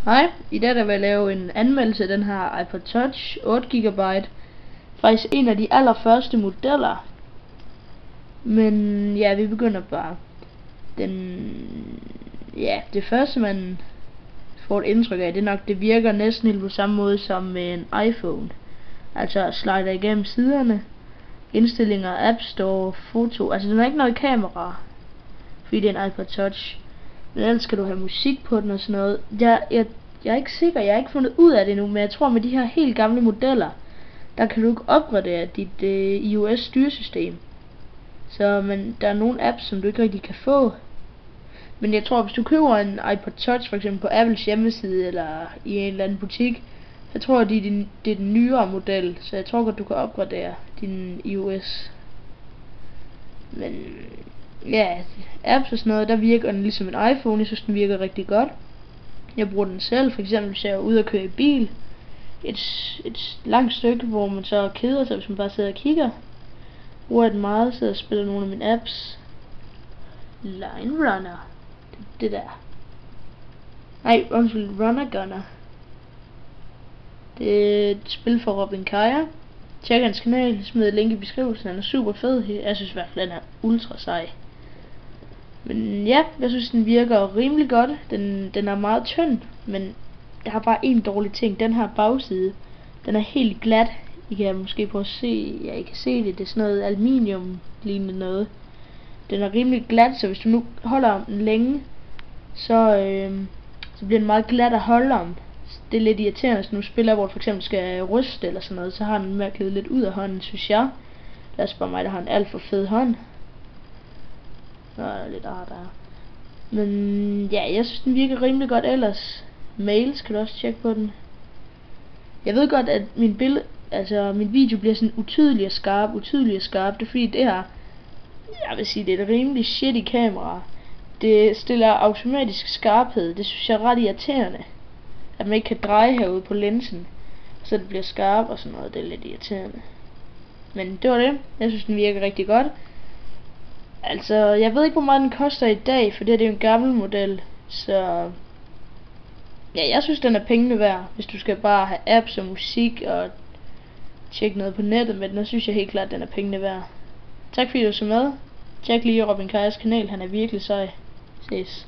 Hej, i dag der vil jeg lave en anmeldelse af den her iPod Touch 8 GB. Faktisk en af de allerførste modeller. Men ja, vi begynder bare. Det første man får et indtryk af, det er nok, det virker næsten helt på samme måde som med en iPhone. Altså slider igennem siderne, indstillinger, App Store, foto. Altså den har ikke noget kamera, fordi det er en iPod Touch. Men ellers skal du have musik på den og sådan noget. Jeg er ikke sikker, jeg har ikke fundet ud af det nu, men jeg tror med de her helt gamle modeller, der kan du ikke opgradere dit iOS styresystem. Men der er nogle apps, som du ikke rigtig kan få. Men jeg tror, hvis du køber en iPod Touch for eksempel på Apples hjemmeside eller i en eller anden butik, så tror jeg, det er den nyere model, så jeg tror godt, du kan opgradere din iOS. Men ja, apps og sådan noget, der virker den ligesom en iPhone. Jeg synes, den virker rigtig godt. Jeg bruger den selv, for eksempel hvis jeg er ude og køre i bil. Et langt stykke, hvor man så keder sig, hvis man bare sidder og kigger. Bruger jeg den meget, så jeg spiller nogle af mine apps. Line Runner. Det der. Nej, undskyld, Runner Gunner. Det er et spil for Robin Kaja. Tjek hans kanal, smid et link i beskrivelsen. Han er super fed. Jeg synes i hvert fald, den er ultra sej. Men ja, jeg synes den virker rimelig godt. Den er meget tynd, men der har bare en dårlig ting. Den her bagside, den er helt glat. I kan måske prøve at se, ja, I kan se det. Det er sådan noget aluminium lignende noget. Den er rimelig glat, så hvis du nu holder om den længe, så bliver den meget glat at holde om. Det er lidt irriterende, hvis nu spiller, hvor du for eksempel skal ryste eller sådan noget, så har den med at glide lidt ud af hånden, synes jeg. Lad os bare mig, der har en alt for fed hånd. Nå, der er lidt art der. Men ja, jeg synes den virker rimelig godt ellers. Mails kan du også tjekke på den. Jeg ved godt, at min video bliver sådan utydelig og skarp. Det er fordi det her, jeg vil sige, det er et rimelig shitty kamera. Det stiller automatisk skarphed. Det synes jeg er ret irriterende, at man ikke kan dreje herude på linsen, så det bliver skarp og sådan noget. Det er lidt irriterende. Men det var det. Jeg synes den virker rigtig godt. Altså, jeg ved ikke hvor meget den koster i dag, for det er jo en gammel model. Så ja, jeg synes den er pengene værd. Hvis du skal bare have apps og musik og tjekke noget på nettet med den, så synes jeg helt klart den er pengene værd. Tak fordi du så med. Tjek lige Robin Kajas kanal, han er virkelig sej. Ses.